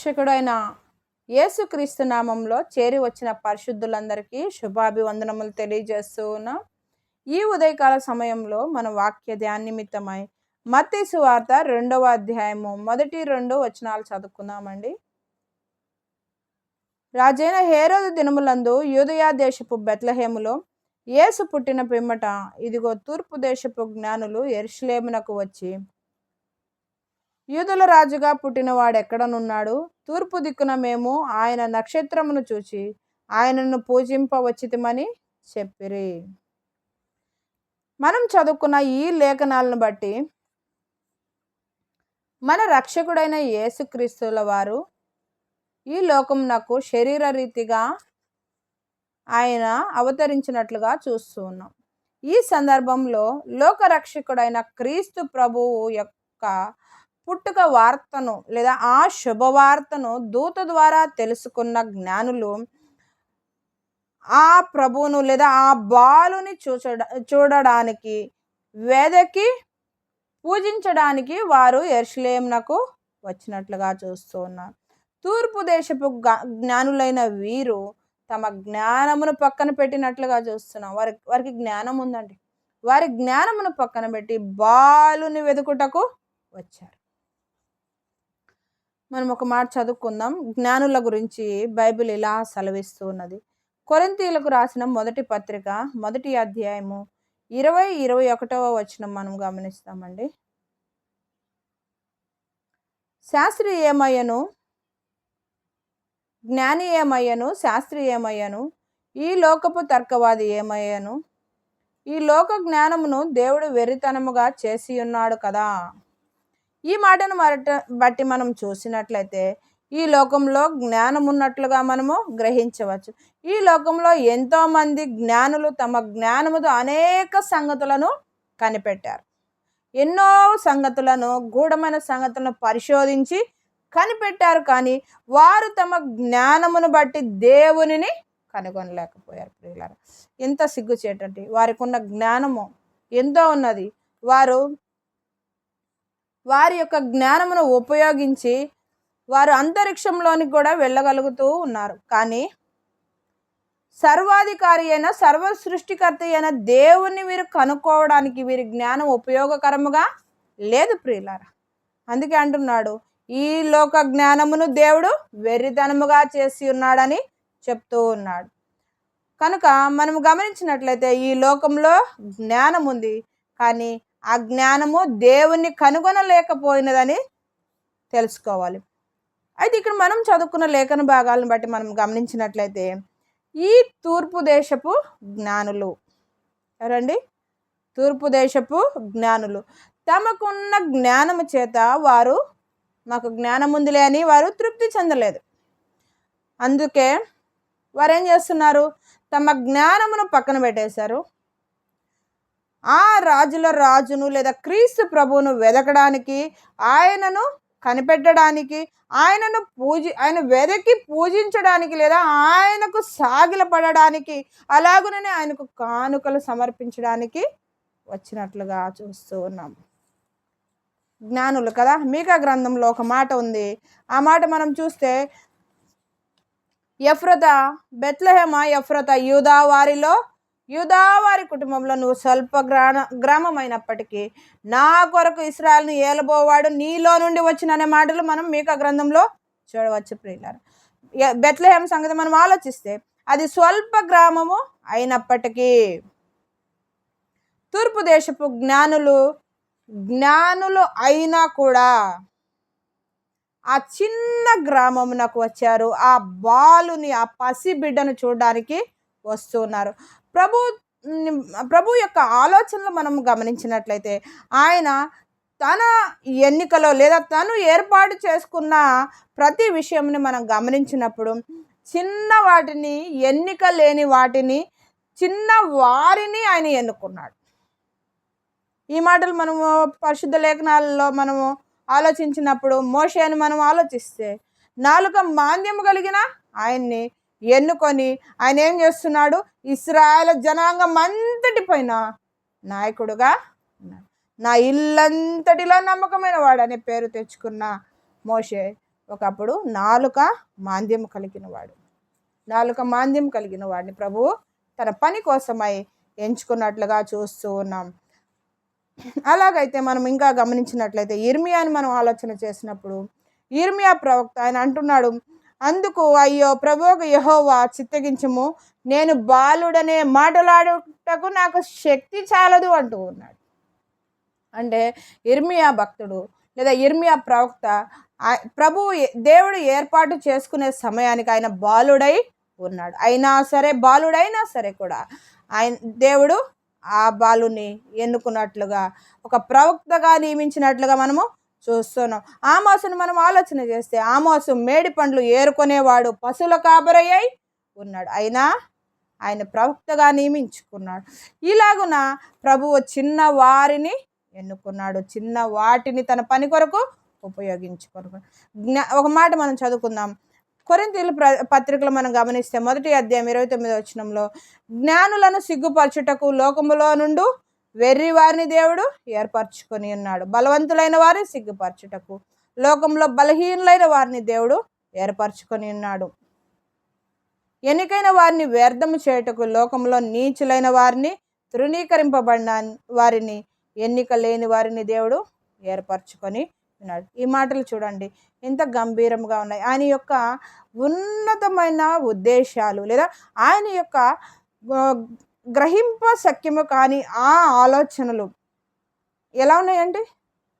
రక్షకుడైన యేసుక్రీస్తు నామంలో చేరి వచ్చిన పరిశుద్ధులందరికీ శుభాభివందనములు తెలియజేస్తూ ఉన్నాం. ఈ ఉదయకాల సమయంలో మన వాక్య ధ్యానిమిత్తమై మత్తయి సువార్త 2వ అధ్యాయము 1-2 వచనాలు చదువుకుందామండి. రాజైన హేరోదు దినములందు యూదయ దేశపు బెత్లెహేములో యేసు పుట్టిన పిమ్మట ఇదిగో తూర్పు దేశపు జ్ఞానులు యెరూషలేమునకు వచ్చి, యూదుల రాజుగా పుట్టిన వాడెక్కడనున్నాడు? తూర్పు దిక్కున మేము ఆయన నక్షత్రమును చూచి ఆయనను పూజింపవచ్చితిమని చెప్పిరి. మనం చదువుకున్న ఈ లేఖనాలను బట్టి మన రక్షకుడైన యేసుక్రీస్తుల వారు ఈ లోకమునకు శరీర రీతిగా ఆయన అవతరించినట్లుగా చూస్తూ ఉన్నాం. ఈ సందర్భంలో లోకరక్షకుడైన క్రీస్తు ప్రభువు యొక్క పుట్టుక వార్తను లేదా ఆ శుభవార్తను దూత ద్వారా తెలుసుకున్న జ్ఞానులు ఆ ప్రభువును లేదా ఆ బాలుని చూడడానికి వేదకి పూజించడానికి వారు యెరూషలేమునకు వచ్చినట్లుగా చూస్తూ ఉన్నారు. తూర్పు దేశపు జ్ఞానులైన వీరు తమ జ్ఞానమును పక్కన పెట్టినట్లుగా చూస్తున్నాం. వారికి జ్ఞానం ఉందండి. వారి జ్ఞానమును పక్కన పెట్టి బాలుని వెతుకుటకు వచ్చారు. మనం ఒక మాట చదువుకుందాం. జ్ఞానుల గురించి బైబిల్ ఇలా సెలవిస్తూ ఉన్నది. కొరింథీయులకు రాసిన మొదటి పత్రిక 1వ అధ్యాయము 20-21 వచనం మనం గమనిస్తామండి. శాస్త్రి ఏమయ్యను, జ్ఞాని ఏమయ్యను, శాస్త్రి ఏమయ్యను, ఈ లోకపు తర్కవాది ఏమయ్యను, ఈ లోక జ్ఞానమును దేవుడు వెర్రితనముగా చేసి ఉన్నాడు కదా. ఈ మాటను బట్టి మనం చూసినట్లయితే ఈ లోకంలో జ్ఞానం ఉన్నట్లుగా మనము గ్రహించవచ్చు. ఈ లోకంలో ఎంతోమంది జ్ఞానులు తమ జ్ఞానముతో అనేక సంగతులను కనిపెట్టారు. ఎన్నో సంగతులను, గూఢమైన సంగతులను పరిశోధించి కనిపెట్టారు. కానీ వారు తమ జ్ఞానమును బట్టి దేవునిని కనుగొనలేకపోయారు. ప్రియులారా, ఎంత సిగ్గుచేటండి. వారికి ఉన్న జ్ఞానము ఎంతో ఉన్నది. వారి యొక్క జ్ఞానమును ఉపయోగించి వారు అంతరిక్షంలోనికి కూడా వెళ్ళగలుగుతూ ఉన్నారు. కానీ సర్వాధికారి అయిన సర్వ సృష్టికర్త అయిన దేవుణ్ణి వీరు కనుక్కోవడానికి వీరి జ్ఞానం ఉపయోగకరముగా లేదు ప్రియులారా. అందుకే అంటున్నాడు, ఈ లోక జ్ఞానమును దేవుడు వెర్రితనముగా చేసి ఉన్నాడని చెప్తూ ఉన్నాడు. కనుక మనం గమనించినట్లయితే ఈ లోకంలో జ్ఞానం ఉంది, కానీ ఆ జ్ఞానము దేవుణ్ణి కనుగొనలేకపోయినదని తెలుసుకోవాలి. అయితే ఇక్కడ మనం చదువుకున్న లేఖన భాగాలను బట్టి మనం గమనించినట్లయితే ఈ తూర్పు దేశపు జ్ఞానులు ఎవరండి? తూర్పు దేశపు జ్ఞానులు తమకున్న జ్ఞానము చేత వారు మాకు జ్ఞానం ఉందిలే అని వారు తృప్తి చెందలేదు. అందుకే వారు ఏం చేస్తున్నారు? తమ జ్ఞానమును పక్కన పెట్టేశారు. ఆ రాజుల రాజును లేదా క్రీస్తు ప్రభువును వెదకడానికి, ఆయనను కనిపెట్టడానికి, ఆయన వెదకి పూజించడానికి లేదా ఆయనకు సాగిలపడడానికి, అలాగుననే ఆయనకు కానుకలు సమర్పించడానికి వచ్చినట్లుగా చూస్తూ ఉన్నాం. జ్ఞానులు కదా. మీకా గ్రంథంలో ఒక మాట ఉంది. ఆ మాట మనం చూస్తే, ఎఫ్రతా, బెత్లెహేమ ఎఫ్రతా, యూదావారి కుటుంబంలో నువ్వు స్వల్ప గ్రామమైనప్పటికీ నా కొరకు ఇశ్రాయేలును ఏలబోవాడు నీలో నుండి వచ్చిననే మాటలు మనం మీకా గ్రంథంలో చూడవచ్చు ప్రియులారా. బెత్లెహేమ సంగతి మనం ఆలోచిస్తే అది స్వల్ప గ్రామము అయినప్పటికీ తూర్పు దేశపు జ్ఞానులు అయినా కూడా ఆ చిన్న గ్రామమునకు వచ్చారు. ఆ బాలుని, ఆ పసి బిడ్డను చూడడానికి వస్తున్నారు. ప్రభు యొక్క ఆలోచనలు మనం గమనించినట్లయితే ఆయన తన ఎన్నికలో లేదా తను ఏర్పాటు చేసుకున్న ప్రతి విషయంని మనం గమనించినప్పుడు చిన్న వాటిని, ఎన్నిక లేని వాటిని, చిన్న వారిని ఆయన ఎన్నుకున్నాడు. ఈ మాటలు మనము పరిశుద్ధ లేఖనాలలో మనము ఆలోచించినప్పుడు మోషేని మనం ఆలోచిస్తే నాలుక మాంద్యము కలిగిన ఆయన్ని ఎన్నుకొని ఆయన ఏం చేస్తున్నాడు? ఇశ్రాయేలు జనాంగం అంతటి పైన నాయకుడుగా ఉన్నాడు. నా ఇల్లంతటిలో నమ్మకమైన వాడు అనే పేరు తెచ్చుకున్న మోషే ఒకప్పుడు నాలుక మాంద్యం కలిగిన వాడిని ప్రభువు తన పని కోసమై ఎంచుకున్నట్లుగా చూస్తూ ఉన్నాం. అలాగైతే మనం ఇంకా గమనించినట్లయితే ఇర్మియాని మనం ఆలోచన చేసినప్పుడు ఇర్మియా ప్రవక్త ఆయన అంటున్నాడు, అందుకు అయ్యో ప్రభువుకు యెహోవా చిత్తగించుము, నేను బాలుడనే మాటలాడుటకు నాకు శక్తి చాలదు అంటూ ఉన్నాడు. అంటే ఇర్మియా భక్తుడు లేదా ఇర్మియా ప్రవక్త ప్రభువు దేవుడు ఏర్పాటు చేసుకునే సమయానికి ఆయన బాలుడై ఉన్నాడు. బాలుడైనా సరే కూడా ఆయన దేవుడు ఆ బాలుని ఎన్నుకున్నట్లుగా ఒక ప్రవక్తగా నియమించినట్లుగా మనము చూస్తున్నాం. ఆమోసును మనం ఆలోచన చేస్తే ఆమోసు మేడి పండ్లు ఏరుకునేవాడు, పశువుల కాపరయ్యి ఉన్నాడు, అయినా ఆయన ప్రవక్తగా నియమించుకున్నాడు. ఇలాగున ప్రభువు చిన్న వారిని ఎన్నుకున్నాడు, చిన్న వాటిని తన పని కొరకు ఉపయోగించుకున్నాడు. ఒక మాట మనం చదువుకుందాం. కొరింథీయుల పత్రికలు మనం గమనిస్తే 1వ అధ్యాయం 29వ వచనంలో, జ్ఞానులను సిగ్గుపరచుటకు లోకములో నుండి వెర్రి వారిని దేవుడు ఏర్పరచుకొని ఉన్నాడు, బలవంతులైన వారిని సిగ్గుపరచుటకు లోకంలో బలహీనులైన వారిని దేవుడు ఏర్పరచుకొని ఉన్నాడు, ఎన్నికైన వారిని వ్యర్థము చేయుటకు లోకంలో నీచులైన వారిని, తృణీకరింపబడిన వారిని, ఎన్నిక లేని వారిని దేవుడు ఏర్పరచుకొని ఉన్నాడు. ఈ మాటలు చూడండి ఎంత గంభీరంగా ఉన్నాయి. ఆయన యొక్క ఉన్నతమైన ఉద్దేశాలు లేదా ఆయన యొక్క గ్రహింప శక్యము కాని ఆ ఆలోచనలు ఎలా ఉన్నాయండి?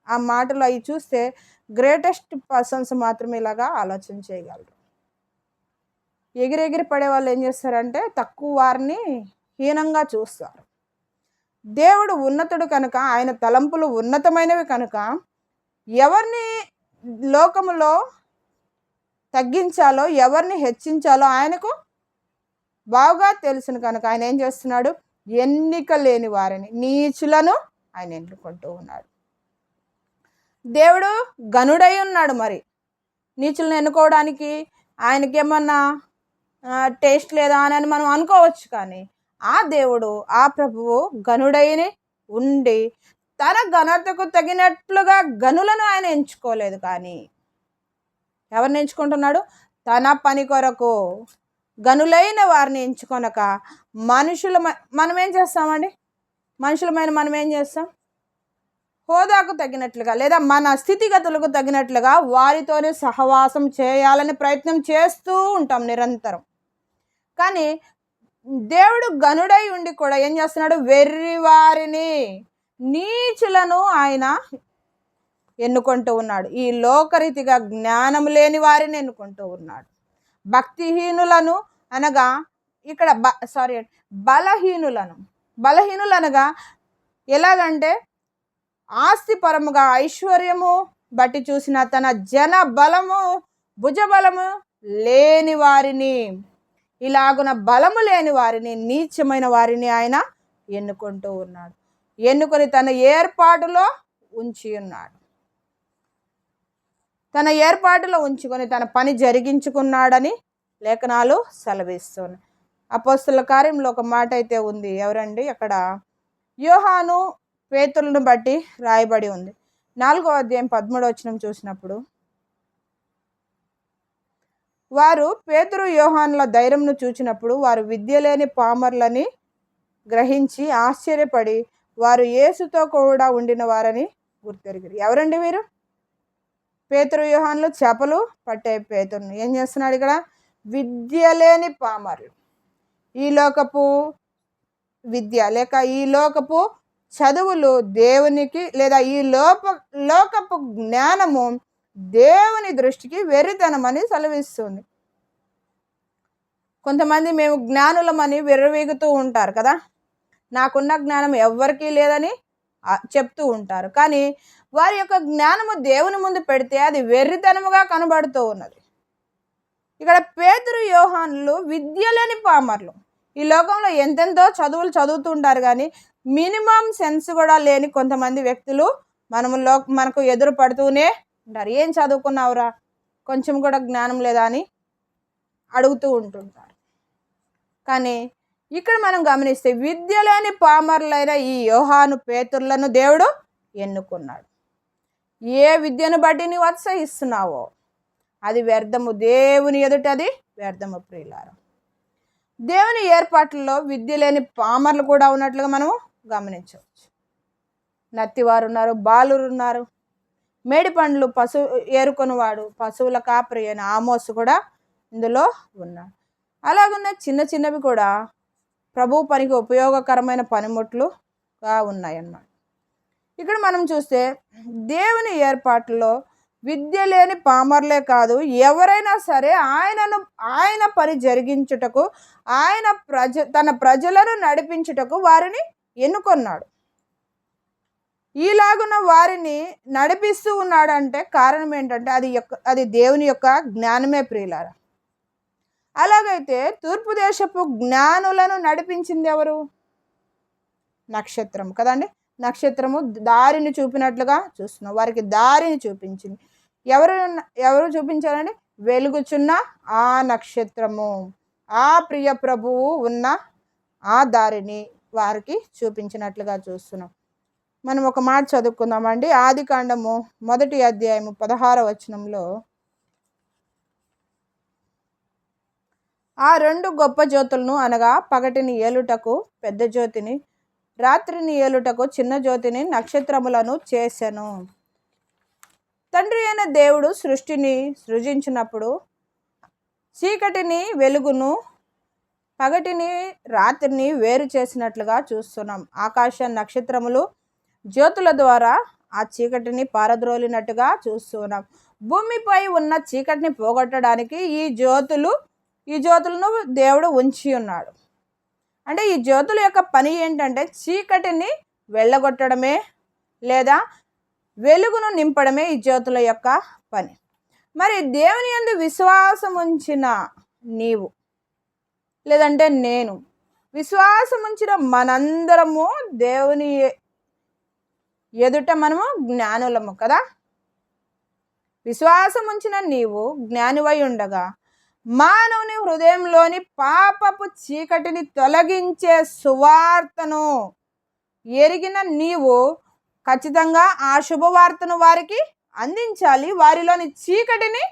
ఆ మాటలు అవి చూస్తే గ్రేటెస్ట్ పర్సన్స్ మాత్రమే ఇలాగా ఆలోచన చేయగలరు. ఎగిరెగిరి పడే వాళ్ళు ఏం చేస్తారంటే తక్కువ వారిని హీనంగా చూస్తారు. దేవుడు ఉన్నతుడు కనుక, ఆయన తలంపులు ఉన్నతమైనవి కనుక ఎవరిని లోకములో తగ్గించాలో ఎవరిని హెచ్చించాలో ఆయనకు బాగా తెలుసును కనుక ఆయన ఏం చేస్తున్నాడు, ఎన్నిక లేని వారిని, నీచులను ఆయన ఎన్నుకుంటూ ఉన్నాడు. దేవుడు గనుడై ఉన్నాడు. మరి నీచులను ఎన్నుకోవడానికి ఆయనకేమన్నా టేస్ట్ లేదా అని మనం అనుకోవచ్చు, కానీ ఆ దేవుడు ఆ ప్రభువు గనుడైని ఉండి తన ఘనతకు తగినట్లుగా గనులను ఆయన ఎంచుకోలేదు, కానీ ఎవరిని ఎంచుకుంటున్నాడు, తన పని కొరకు గనులైన వారిని ఎంచుకొనక మనం ఏం చేస్తామండి, మనుషులమైన మనం ఏం చేస్తాం, హోదాకు తగినట్లుగా లేదా మన స్థితిగతులకు తగినట్లుగా వారితోనే సహవాసం చేయాలని ప్రయత్నం చేస్తూ ఉంటాం నిరంతరం. కానీ దేవుడు గనుడై ఉండి కూడా ఏం చేస్తున్నాడు, వెర్రి వారిని, నీచులను ఆయన ఎన్నుకుంటూ ఉన్నాడు. ఈ లోకరీతిగా జ్ఞానం లేని వారిని ఎన్నుకుంటూ ఉన్నాడు. భక్తిహీనులను అనగా ఇక్కడ బలహీనులు అనగా ఎలాగంటే ఆస్తిపరముగా ఐశ్వర్యము బట్టి చూసిన తన జన బలము భుజబలము లేని వారిని, ఇలాగున బలము లేని వారిని, నీచమైన వారిని ఆయన ఎన్నుకుంటూ ఉన్నాడు. ఎన్నుకొని తన ఏర్పాటులో ఉంచి ఉన్నాడు. తన ఏర్పాటులో ఉంచుకొని తన పని జరిగించుకున్నాడని లేఖనాలు సెలవిస్తున్నాయి. అపోస్తలుల కార్యంలో ఒక మాట అయితే ఉంది. ఎవరండి అక్కడ? యోహాను పేతురులను బట్టి రాయబడి ఉంది. 4వ అధ్యాయం 13వ వచనం చూసినప్పుడు, వారు పేతురు యోహానుల ధైర్యంను చూచినప్పుడు వారు విద్య లేని పామర్లని గ్రహించి ఆశ్చర్యపడి వారు యేసుతో కూడా ఉండిన వారని గుర్తెరిగారు. ఎవరండి వీరు? పేతురు యోహానులు చేపలు పట్టే పేతురుని ఏం చేస్తున్నాడు ఇక్కడ? విద్య లేని పామర్లు, ఈ లోకపు విద్య లేక ఈ లోకపు చదువులు దేవునికి లేదా ఈ లోకపు జ్ఞానము దేవుని దృష్టికి వెర్రితనమని సెలవిస్తుంది. కొంతమంది మేము జ్ఞానులమని విర్రవీగుతూ ఉంటారు కదా, నాకున్న జ్ఞానం ఎవ్వరికీ లేదని చెప్తూ ఉంటారు. కానీ వారి యొక్క జ్ఞానము దేవుని ముందు పెడితే అది వెర్రితనముగా కనబడుతూ ఉన్నది. ఇక్కడ పేతురు యోహానులు విద్య లేని పామర్లు, ఈ లోకంలో ఎంతెంతో చదువులు చదువుతుంటారు కానీ మినిమం సెన్స్ కూడా లేని కొంతమంది వ్యక్తులు మనకు ఎదురు పడుతూనే ఉంటారు. ఏం చదువుకున్నావురా, కొంచెం కూడా జ్ఞానం లేదా అని అడుగుతూ ఉంటుంటారు. కానీ ఇక్కడ మనం గమనిస్తే విద్య లేని పామరులైన ఈ యోహాను పేతురులను దేవుడు ఎన్నుకున్నాడు. ఏ విద్యను బట్టి నీవు అతిశయిస్తున్నావో అది వ్యర్థము, దేవుని ఎదుట అది వ్యర్థము ప్రియులారా. దేవుని ఏర్పాట్లలో విద్య లేని పామర్లు కూడా ఉన్నట్లుగా మనము గమనించవచ్చు. నత్తివారు ఉన్నారు, బాలురు ఉన్నారు, మేడి పండ్లు ఏరుకొనివాడు, పశువుల కాపరి అని ఆమోసు కూడా ఇందులో ఉన్నాడు. అలాగున్న చిన్న చిన్నవి కూడా ప్రభు పనికి ఉపయోగకరమైన పనిముట్లుగా ఉన్నాయన్నమాట. ఇక్కడ మనం చూస్తే దేవుని ఏర్పాటులో విద్య లేని పామర్లే కాదు, ఎవరైనా సరే ఆయన పని జరిగించుటకు, తన ప్రజలను నడిపించుటకు వారిని ఎన్నుకొన్నాడు. ఈలాగున వారిని నడిపిస్తూ ఉన్నాడంటే కారణం ఏంటంటే అది దేవుని యొక్క జ్ఞానమే ప్రియులారా. అలాగైతే తూర్పు దేశపు జ్ఞానులను నడిపించింది ఎవరు? నక్షత్రం కదండి. నక్షత్రము దారిని చూపినట్లుగా చూస్తున్నాం, వారికి దారిని చూపించింది. ఎవరు చూపించారండి? వెలుగుచున్న ఆ నక్షత్రము, ఆ ప్రియ ప్రభువు ఉన్న ఆ దారిని వారికి చూపించినట్లుగా చూస్తున్నాం. మనం ఒక మాట చదువుకుందామండి. ఆదికాండము 1వ అధ్యాయము 16వ వచనంలో, ఆ 2 గొప్ప జ్యోతులను అనగా పగటిని ఏలుటకు పెద్ద జ్యోతిని, రాత్రిని ఏలుటకు చిన్న జ్యోతిని, నక్షత్రములను చేసెను. తండ్రి అయిన దేవుడు సృష్టిని సృజించినప్పుడు చీకటిని వెలుగును, పగటిని రాత్రిని వేరు చేసినట్లుగా చూస్తున్నాం. ఆకాశ నక్షత్రములు జ్యోతుల ద్వారా ఆ చీకటిని పారద్రోలినట్టుగా చూస్తున్నాం. భూమిపై ఉన్న చీకటిని పోగొట్టడానికి ఈ జ్యోతులను దేవుడు ఉంచి ఉన్నాడు. అంటే ఈ జ్యోతుల యొక్క పని ఏంటంటే చీకటిని వెళ్ళగొట్టడమే లేదా వెలుగును నింపడమే ఈ జ్యోతుల యొక్క పని. మరి దేవుని యందు విశ్వాసం ఉంచిన నీవు లేదంటే నేను, విశ్వాసం ఉంచిన మనందరము దేవుని ఎదుట మనము జ్ఞానులము కదా. విశ్వాసం ఉంచిన నీవు జ్ఞానివై ఉండగా మానవుని హృదయంలోని పాపపు చీకటిని తొలగించే సువార్తను ఎరిగిన నీవు ఖచ్చితంగా ఆ శుభవార్తను వారికి అందించాలి. వారిలోని చీకటిని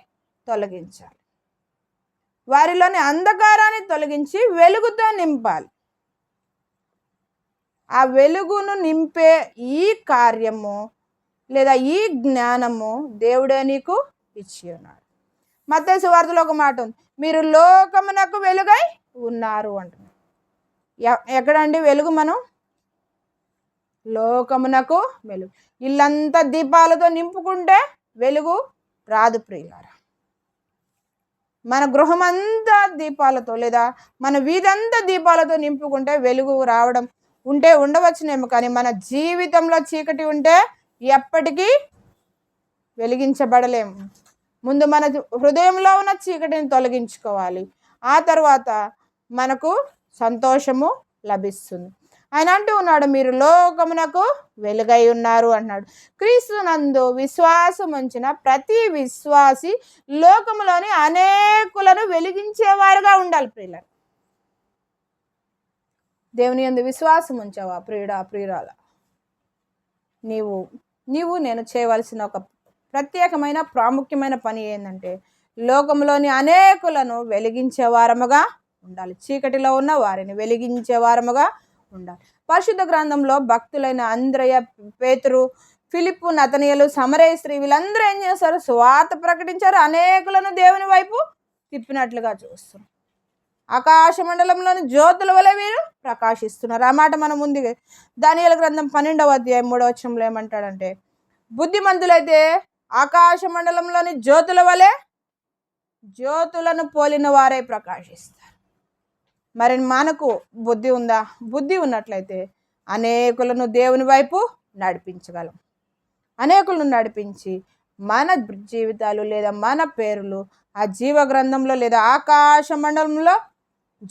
తొలగించాలి, వారిలోని అంధకారాన్ని తొలగించి వెలుగుతో నింపాలి. ఆ వెలుగును నింపే ఈ కార్యము లేదా ఈ జ్ఞానము దేవుడే నీకు ఇచ్చి ఉన్నాడు. మత్తయి సువార్తలో ఒక మాట ఉంది, మీరు లోకమునకు వెలుగై ఉన్నారు అంటున్నారు. ఎక్కడండి వెలుగు? మనం లోకమునకు వెలుగు. ఇల్లంతా దీపాలతో నింపుకుంటే వెలుగు రాదు ప్రియులారా. మన గృహం అంతా దీపాలతో లేదా మన వీధంతా దీపాలతో నింపుకుంటే వెలుగు రావడం ఉండవచ్చునేమో, కానీ మన జీవితంలో చీకటి ఉంటే ఎప్పటికీ వెలిగించబడలేము. ముందు మన హృదయంలో ఉన్న చీకటిని తొలగించుకోవాలి, ఆ తర్వాత మనకు సంతోషము లభిస్తుంది. ఆయన అంటూ ఉన్నాడు, మీరు లోకమునకు వెలుగై ఉన్నారు అన్నాడు. క్రీస్తునందు విశ్వాసం ఉంచిన ప్రతి విశ్వాసి లోకములోని అనేకులను వెలిగించేవారుగా ఉండాలి ప్రియులారా. దేవుని యందు విశ్వాసం ఉంచావా ప్రియుడా, ప్రియురాల? నీవు నేను చేయవలసిన ఒక ప్రత్యేకమైన ప్రాముఖ్యమైన పని ఏంటంటే లోకంలోని అనేకులను వెలిగించే వారముగా ఉండాలి. చీకటిలో ఉన్న వారిని వెలిగించే వారముగా ఉండాలి. పరిశుద్ధ గ్రంథంలో భక్తులైన అంద్రయ, పేతురు, ఫిలిప్పు, నతనీయులు, సమరయ స్త్రీ వీళ్ళందరూ ఏం చేశారు? సువార్త ప్రకటించారు, అనేకులను దేవుని వైపు తిప్పినట్లుగా చూస్తారు. ఆకాశ మండలంలోని జ్యోతుల వలె వీరు ప్రకాశిస్తున్నారు. ఆ మాట మనం ముందు దానియేలు గ్రంథం 12వ అధ్యాయం 3వ వచనంలో ఏమంటాడంటే, బుద్ధిమంతులైతే ఆకాశ మండలంలోని జ్యోతుల వలె జ్యోతులను పోలిన వారే ప్రకాశిస్తారు. మరి మనకు బుద్ధి ఉందా? బుద్ధి ఉన్నట్లయితే అనేకులను దేవుని వైపు నడిపించగలం. అనేకులను నడిపించి మన జీవితాలు లేదా మన పేర్లు ఆ జీవ గ్రంథంలో లేదా ఆకాశ మండలంలో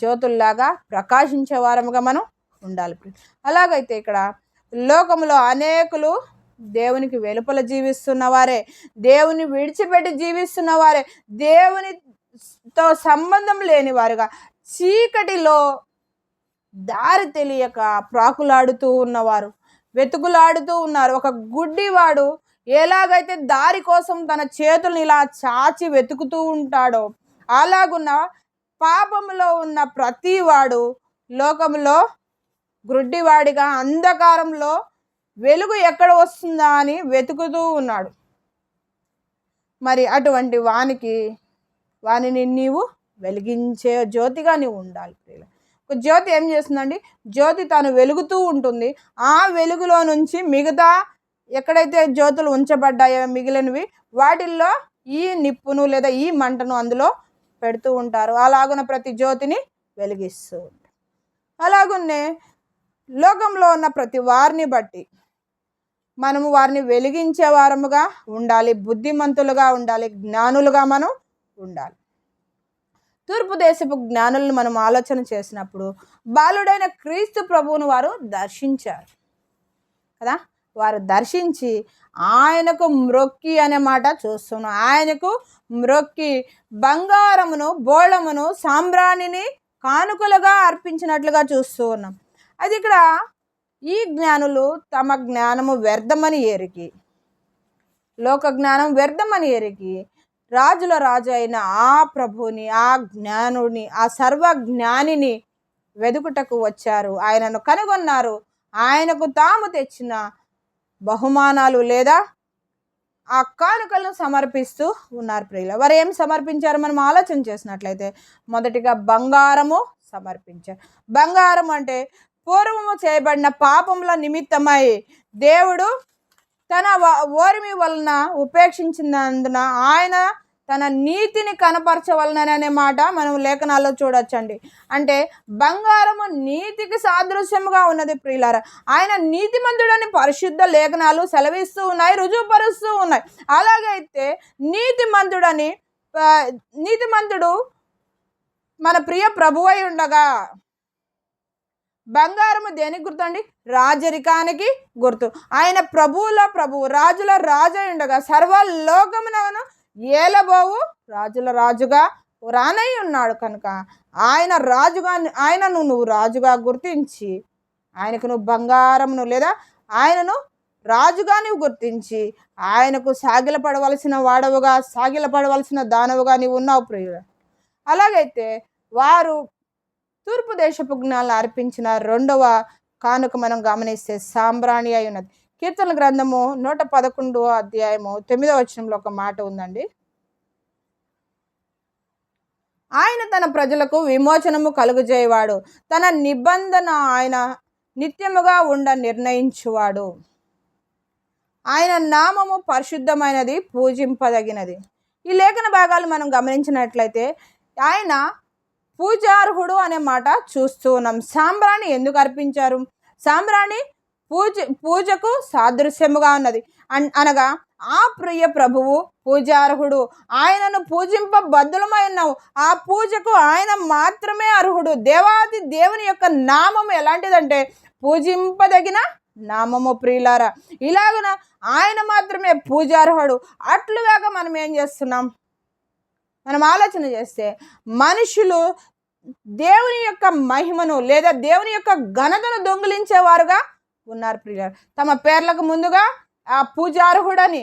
జ్యోతుల్లాగా ప్రకాశించే వారముగా మనం ఉండాలి. అలాగైతే ఇక్కడ లోకంలో అనేకులు దేవునికి వెలుపల జీవిస్తున్న వారే, దేవుని విడిచిపెట్టి జీవిస్తున్న వారే, దేవునితో సంబంధం లేని వారుగా చీకటిలో దారి తెలియక ప్రాకులాడుతూ ఉన్నవారు, వెతుకులాడుతూ ఉన్నారు. ఒక గుడ్డివాడు ఎలాగైతే దారి కోసం తన చేతులను ఇలా చాచి వెతుకుతూ ఉంటాడో, అలాగున్న పాపములో ఉన్న ప్రతివాడు లోకంలో గ్రుడ్డివాడిగా అంధకారంలో వెలుగు ఎక్కడ వస్తుందా అని వెతుకుతూ ఉన్నాడు. మరి అటువంటి వానిని నీవు వెలిగించే జ్యోతిగా నీవు ఉండాలి. ఒక జ్యోతి ఏం చేస్తుందండి? జ్యోతి తాను వెలుగుతూ ఉంటుంది. ఆ వెలుగులో నుంచి మిగతా ఎక్కడైతే జ్యోతులు ఉంచబడ్డాయో మిగిలినవి వాటిల్లో ఈ నిప్పును లేదా ఈ మంటను అందులో పెడుతూ ఉంటారు. అలాగున ప్రతి జ్యోతిని వెలిగిస్తూ ఉంటారు. అలాగున్నే లోకంలో ఉన్న ప్రతి వారిని బట్టి మనము వారిని వెలిగించే వారముగా ఉండాలి, బుద్ధిమంతులుగా ఉండాలి, జ్ఞానులుగా మనం ఉండాలి. తూర్పు దేశపు జ్ఞానులను మనం ఆలోచన చేసినప్పుడు బాలుడైన క్రీస్తు ప్రభువును వారు దర్శించారు కదా. వారు దర్శించి ఆయనకు మ్రొక్కి అనే మాట చూస్తున్నాం. ఆయనకు మ్రొక్కి బంగారమును, బోళమును, సాంబ్రాణిని కానుకలుగా అర్పించినట్లుగా చూస్తూ ఉన్నాం. అది ఇక్కడ ఈ జ్ఞానులు తమ జ్ఞానము వ్యర్థమని ఎరిగి, లోక జ్ఞానం వ్యర్థమని ఎరిగి రాజుల రాజు అయిన ఆ ప్రభుని, ఆ జ్ఞానుని, ఆ సర్వజ్ఞానిని వెదుకుటకు వచ్చారు. ఆయనను కనుగొన్నారు. ఆయనకు తాము తెచ్చిన బహుమానాలు లేదా ఆ కానుకలను సమర్పిస్తూ ఉన్నారు. ప్రియుల వారు ఏం సమర్పించారు మనం ఆలోచన చేసినట్లయితే, మొదటిగా బంగారము సమర్పించారు. బంగారం అంటే పూర్వము చేయబడిన పాపముల నిమిత్తమై దేవుడు తన ఓర్మి వలన ఉపేక్షించినందున ఆయన తన నీతిని కనపరచవలననే మాట మనం లేఖనాల్లో చూడొచ్చండి. అంటే బంగారము నీతికి సాదృశ్యముగా ఉన్నది ప్రియులారా. ఆయన నీతిమంతుడని పరిశుద్ధ లేఖనాలు సెలవిస్తూ ఉన్నాయి, రుజువుపరుస్తూ ఉన్నాయి. అలాగైతే నీతిమంతుడు మన ప్రియ ప్రభువై ఉండగా, బంగారము దేనికి గుర్తు అండి? రాజరికానికి గుర్తు. ఆయన ప్రభువుల ప్రభువు, రాజుల రాజు ఉండగా సర్వలోకమునను ఏలబోవు రాజుల రాజుగా రానై ఉన్నాడు. కనుక ఆయనను నువ్వు రాజుగా గుర్తించి, ఆయనకు నువ్వు బంగారమును లేదా ఆయనను రాజుగా నువ్వు గుర్తించి ఆయనకు సాగిలపడవలసిన వాడవుగా, సాగిలపడవలసిన దానవుగా నీవు ఉన్నావు ప్రియుల. అలాగైతే వారు తూర్పు దేశపు జ్ఞానాలు అర్పించిన రెండవ కానుక మనం గమనిస్తే సాంబ్రాణి అయి ఉన్నది. కీర్తన గ్రంథము 111వ అధ్యాయము 9వ వచనంలో ఒక మాట ఉందండి. ఆయన తన ప్రజలకు విమోచనము కలుగజేయవాడు, తన నిబంధన ఆయన నిత్యముగా ఉండ నిర్ణయించువాడు. ఆయన నామము పరిశుద్ధమైనది, పూజింపదగినది. ఈ లేఖన భాగాలు మనం గమనించినట్లయితే ఆయన పూజార్హుడు అనే మాట చూస్తూ ఉన్నాం. సాంబ్రాణి ఎందుకు అర్పించారు? సాంబ్రాణి పూజకు సాదృశ్యముగా ఉన్నది. అనగా ఆ ప్రియ ప్రభువు పూజార్హుడు, ఆయనను పూజింపబద్ధులమై ఉన్నావు. ఆ పూజకు ఆయన మాత్రమే అర్హుడు. దేవాది దేవుని యొక్క నామము ఎలాంటిదంటే పూజింపదగిన నామము ప్రియులారా. ఇలాగున ఆయన మాత్రమే పూజార్హుడు. అట్లుగాక మనం ఏం చేస్తున్నాం? మనం ఆలోచన చేస్తే మనుషులు దేవుని యొక్క మహిమను లేదా దేవుని యొక్క ఘనతను దొంగిలించేవారుగా ఉన్నారు ప్రియులారా. తమ పేర్లకు ముందుగా ఆ పూజార్హుడని,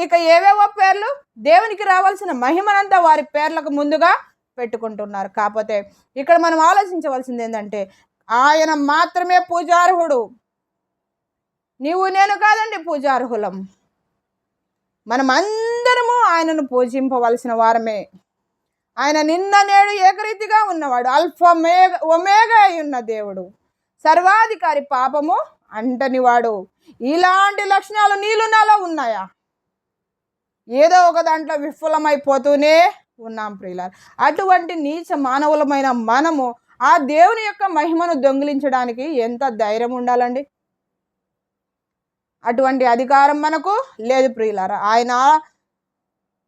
ఇక ఏవేవో పేర్లు దేవునికి రావాల్సిన మహిమనంతా వారి పేర్లకు ముందుగా పెట్టుకుంటున్నారు. కాకపోతే ఇక్కడ మనం ఆలోచించవలసింది ఏంటంటే ఆయన మాత్రమే పూజార్హుడు. నీవు నేను కాదండి పూజార్హులం. మనం అందరము ఆయనను పూజింపవలసిన వారమే. ఆయన నిన్న నేడు ఏకరీతిగా ఉన్నవాడు, అల్ఫా ఒమేగా అయి ఉన్న దేవుడు, సర్వాధికారి, పాపము అంటనివాడు. ఇలాంటి లక్షణాలు నీలో నాలో ఉన్నాయా? ఏదో ఒక దాంట్లో విఫలమైపోతూనే ఉన్నాం ప్రియులారా. అటువంటి నీచ మానవులమైన మనము ఆ దేవుని యొక్క మహిమను దొంగిలించడానికి ఎంత ధైర్యం ఉండాలండి? అటువంటి అధికారం మనకు లేదు ప్రియులారా.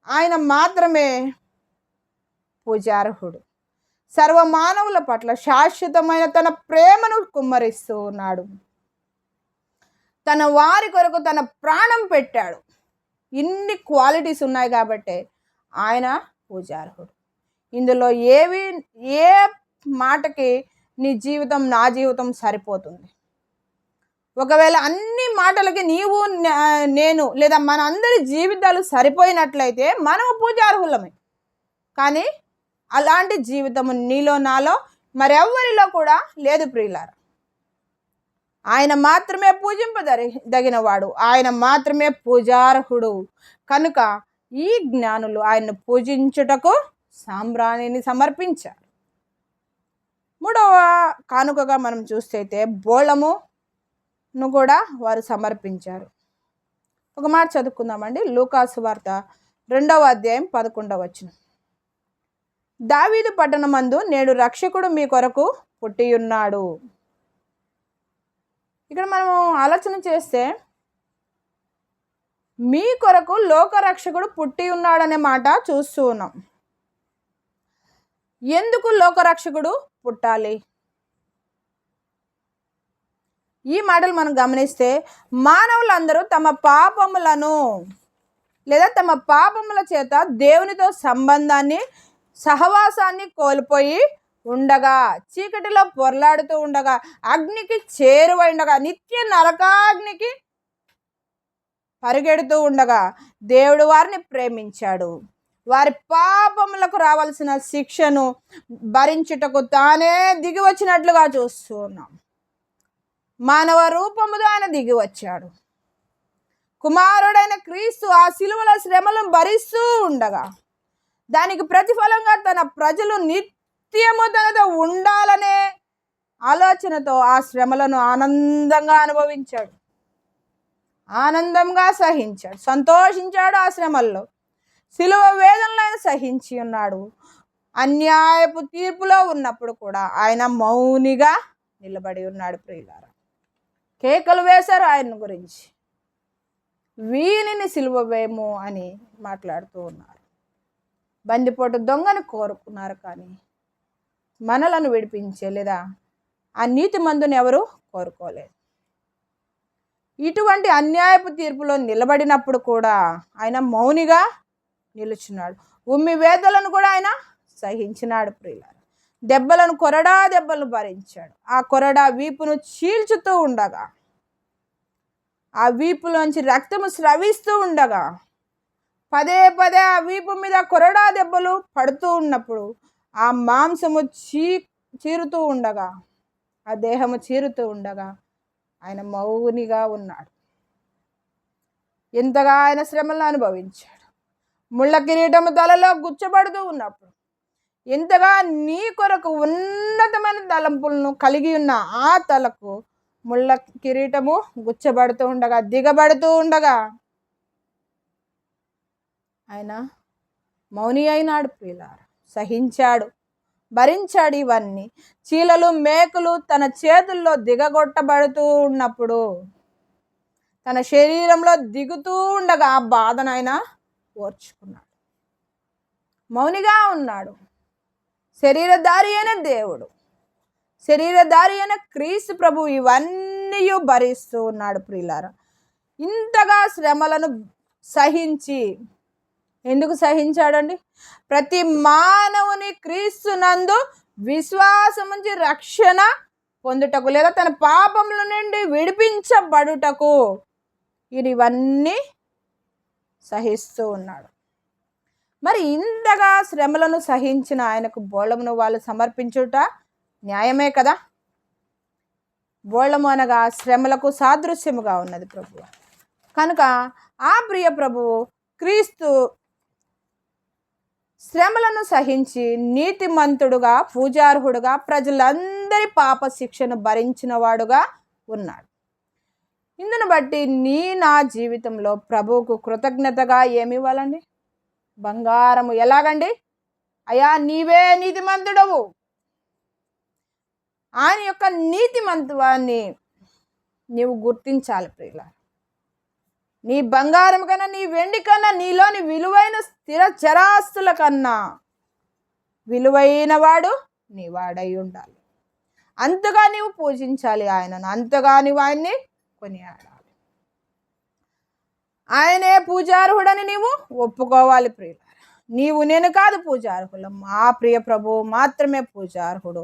ఆయన మాత్రమే పూజార్హుడు. సర్వమానవుల పట్ల శాశ్వతమైన తన ప్రేమను కుమ్మరిస్తూ ఉన్నాడు. తన వారి కొరకు తన ప్రాణం పెట్టాడు. ఇన్ని క్వాలిటీస్ ఉన్నాయి కాబట్టి ఆయన పూజార్హుడు. ఇందులో ఏ మాటకి నీ జీవితం నా జీవితం సరిపోతుంది? ఒకవేళ అన్ని మాటలకి నీవు నేను లేదా మన అందరి జీవితాలు సరిపోయినట్లయితే మనము పూజార్హులమే. కానీ అలాంటి జీవితము నీలో నాలో మరెవ్వరిలో కూడా లేదు ప్రియులారా. ఆయన మాత్రమే పూజింపదగినవాడు, ఆయన మాత్రమే పూజార్హుడు. కనుక ఈ జ్ఞానులు ఆయన్ను పూజించుటకు సాంబ్రాణిని సమర్పించారు. మూడవ కానుకగా మనం చూస్తే బోళమును కూడా వారు సమర్పించారు. ఒక మాట చదువుకుందామండి. లూకాసు వార్త 2వ అధ్యాయం 11వ వచనం. దావీదు పట్టణమందు నేడు రక్షకుడు మీ కొరకు పుట్టియున్నాడు. ఇక్కడ మనము ఆలోచన చేస్తే మీ కొరకు లోకరక్షకుడు పుట్టి ఉన్నాడనే మాట చూస్తూ ఉన్నాం. ఎందుకు లోకరక్షకుడు పుట్టాలి? ఈ మాటలు మనం గమనిస్తే మానవులందరూ తమ పాపములను లేదా తమ పాపముల చేత దేవునితో సంబంధాన్ని సహవాసాన్ని కోల్పోయి ఉండగా, చీకటిలో పొరలాడుతూ ఉండగా, అగ్నికి చేరువై ఉండగా, నిత్య నరకాగ్నికి పరిగెడుతూ ఉండగా దేవుడు వారిని ప్రేమించాడు. వారి పాపములకు రావాల్సిన శిక్షను భరించుటకు తానే దిగి వచ్చినట్లుగా చూస్తూ ఉన్నాం. మానవ రూపముతో ఆయన దిగి వచ్చాడు. కుమారుడైన క్రీస్తు ఆ శిలువల శ్రమలను భరిస్తూ ఉండగా దానికి ప్రతిఫలంగా తన ప్రజలు నిత్యము తనతో ఉండాలనే ఆలోచనతో ఆ శ్రమలను ఆనందంగా అనుభవించాడు, ఆనందంగా సహించాడు, సంతోషించాడు. ఆ శ్రమల్లో శిలువ వేదనలను సహించి ఉన్నాడు. అన్యాయపు తీర్పులో ఉన్నప్పుడు కూడా ఆయన మౌనిగా నిలబడి ఉన్నాడు. ప్రియులారా, కేకలు వేశారు ఆయన గురించి, వీనిని సిలువ వేయము అని మాట్లాడుతూ ఉన్నారు. బందిపోటు దొంగను కోరుకున్నారు, కానీ మనలను విడిపించే లేదా ఆ నీతి మందుని ఎవరు కోరుకోలేదు. ఇటువంటి అన్యాయపు తీర్పులో నిలబడినప్పుడు కూడా ఆయన మౌనిగా నిలుచున్నాడు. ఉమ్మి వేదలను కూడా ఆయన సహించినాడు. ప్రియులారా, దెబ్బలను కొరడా దెబ్బలు భరించాడు. ఆ కొరడా వీపును చీల్చుతూ ఉండగా, ఆ వీపులోంచి రక్తము స్రవిస్తూ ఉండగా, పదే పదే ఆ వీపు మీద కొరడా దెబ్బలు పడుతూ ఉన్నప్పుడు ఆ మాంసము చీరుతూ ఉండగా, ఆ దేహము చీరుతూ ఉండగా ఆయన మౌనిగా ఉన్నాడు. ఎంతగా ఆయన శ్రమలను అనుభవించాడు. ముళ్ళ కిరీటము తలలో గుచ్చబడుతూ ఉన్నప్పుడు ఎంతగా నీ కొరకు ఉన్నతమైన తలంపులను కలిగి ఉన్న ఆ తలకు ముళ్ళ కిరీటము గుచ్చబడుతూ ఉండగా, దిగబడుతూ ఉండగా ఆయన మౌని అయినాడు. ప్రియులారా, సహించాడు, భరించాడు. ఇవన్నీ చీలలు మేకులు తన చేతుల్లో దిగగొట్టబడుతూ ఉన్నప్పుడు, తన శరీరంలో దిగుతూ ఉండగా ఆ బాధను ఆయన ఓర్చుకున్నాడు, మౌనిగా ఉన్నాడు. శరీరధారి అయిన దేవుడు, శరీరధారి అయిన క్రీస్తు ప్రభు ఇవన్నీ భరిస్తూ ఉన్నాడు. ప్రియులారా, ఇంతగా శ్రమలను సహించి ఎందుకు సహించాడండి? ప్రతి మానవుని క్రీస్తునందు విశ్వాసముంచి రక్షణ పొందుటకు లేదా తన పాపముల నుండి విడిపించబడుటకు ఇవన్నీ సహిస్తూ ఉన్నాడు. మరి ఇంతగా శ్రమలను సహించిన ఆయనకు బోళమును వాళ్ళు సమర్పించుట న్యాయమే కదా? బోళము అనగా శ్రమలకు సాదృశ్యముగా ఉన్నది ప్రభువు. కనుక ఆ ప్రియ ప్రభువు క్రీస్తు శ్రమలను సహించి నీతిమంతుడుగా, పూజార్హుడుగా, ప్రజలందరి పాప శిక్షను భరించిన వాడుగా ఉన్నాడు. ఇందును బట్టి నా జీవితంలో ప్రభువుకు కృతజ్ఞతగా ఏమి ఇవ్వాలండి? బంగారము. ఎలాగండి? అయ్యా, నీవే నీతిమంతుడవు. ఆయన యొక్క నీతిమంతువాన్ని నీవు గుర్తించాలి. ప్రియులారా, నీ బంగారం కన్నా, నీ వెండి కన్నా, నీలోని విలువైన స్థిర చరాస్తుల కన్నా విలువైన వాడు నీ వాడై ఉండాలి. అంతగా నీవు పూజించాలి ఆయనను, అంతగా నీవు ఆయన్ని కొనియాడాలి. ఆయనే పూజార్హుడని నీవు ఒప్పుకోవాలి. ప్రియులారా, నీవు నేను కాదు పూజార్హులం, మా ప్రియ ప్రభువు మాత్రమే పూజార్హుడు.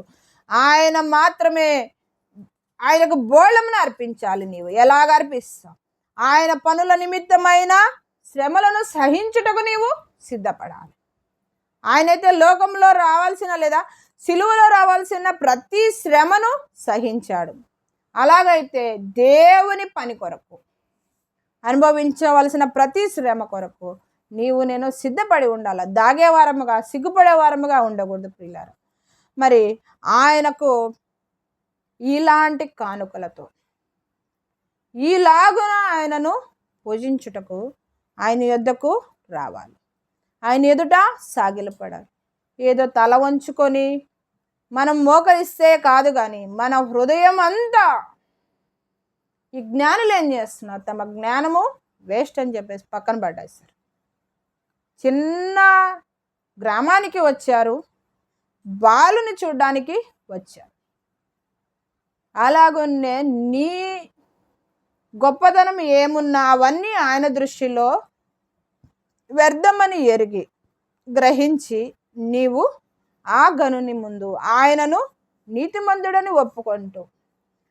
ఆయన మాత్రమే ఆయనకు బోళమును అర్పించాలి. నీవు ఎలాగ అర్పిస్తావు? ఆయన పనుల నిమిత్తమైన శ్రమలను సహించుటకు నీవు సిద్ధపడాలి. ఆయనైతే లోకంలో రావాల్సిన లేదా సిలువలో రావాల్సిన ప్రతి శ్రమను సహించాడు. అలాగైతే దేవుని పని కొరకు అనుభవించవలసిన ప్రతి శ్రమ కొరకు నీవు నేను సిద్ధపడి ఉండాలి. దాగేవారముగా సిగ్గుపడేవారముగా ఉండకూడదు ప్రియులారా. మరి ఆయనకు ఇలాంటి కానుకలతో ఈలాగున ఆయనను పూజించుటకు ఆయన యొద్దకు రావాలి. ఆయన ఎదుట సాగిలపడాలి. ఏదో తల వంచుకొని మనం మోకరిస్తే కాదు, కానీ మన హృదయం అంతా ఈ జ్ఞానులు ఏం చేస్తున్నారు? తమ జ్ఞానము వేస్ట్ అని చెప్పేసి పక్కన పడేస్తారు. చిన్న గ్రామానికి వచ్చారు, బాలుని చూడడానికి వచ్చారు. అలాగనే నీ గొప్పతనం ఏమున్నా అవన్నీ ఆయన దృష్టిలో వ్యర్థమని ఎరిగి గ్రహించి నీవు ఆ గనుని ముందు ఆయనను నీతిమంతుడని ఒప్పుకుంటూ,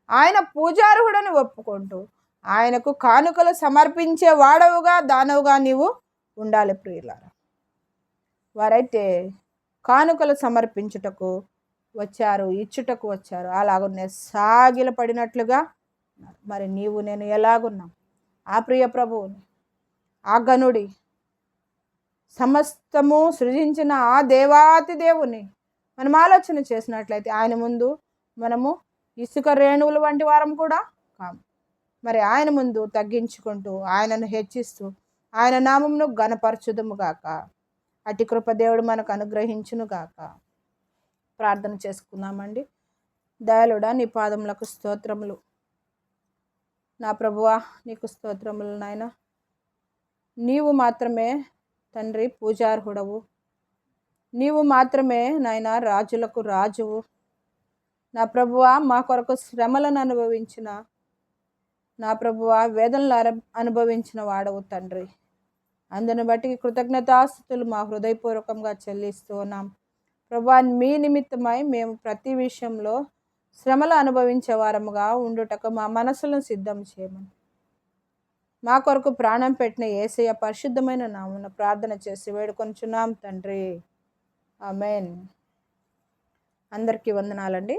ఆయన పూజార్హుడని ఒప్పుకుంటూ ఆయనకు కానుకలు సమర్పించే వాడవుగా దానవుగా నీవు ఉండాలి ప్రియులారా. వారైతే కానుకలు సమర్పించుటకు వచ్చారు, ఇచ్చుటకు వచ్చారు. అలాగనే సాగిల పడినట్లుగా మరి నీవు నేను ఎలాగున్నాం? ఆ ప్రియ ప్రభువుని, ఆ గనుడి, సమస్తము సృజించిన ఆ దేవాతి దేవుని మనం ఆలోచన చేసినట్లయితే ఆయన ముందు మనము ఇసుక రేణువులు వంటి వారం కూడా కాము. మరి ఆయన ముందు తగ్గించుకుంటూ ఆయనను హెచ్చిస్తూ ఆయన నామమును ఘనపరచుదుము గాక. అటి కృప దేవుడు మనకు అనుగ్రహించును గాక. ప్రార్థన చేసుకుందామండి. దయాళుడా, నీ పాదములకు స్తోత్రములు. నా ప్రభువా, నీకు స్తోత్రములు నాయన. నీవు మాత్రమే తండ్రి పూజార్హుడవు. నీవు మాత్రమే నాయన రాజులకు రాజువు. నా ప్రభువా, మా కొరకు శ్రమలను అనుభవించిన నా ప్రభువా, వేదనలు అనుభవించిన వాడవు తండ్రి. అందుని బట్టి కృతజ్ఞతాస్తుతులు మా హృదయపూర్వకంగా చెల్లిస్తూ ఉన్నాం ప్రభువా. మీ నిమిత్తమై మేము ప్రతి విషయంలో శ్రమలు అనుభవించే వారముగా ఉండుటకు మా మనసులను సిద్ధం చేయమని మా కొరకు ప్రాణం పెట్టిన యేసయ్య పరిశుద్ధమైన నామమున ప్రార్థన చేసి వేడుకొంచున్నాం తండ్రి. ఆమేన్. అందరికీ వందనాలండి.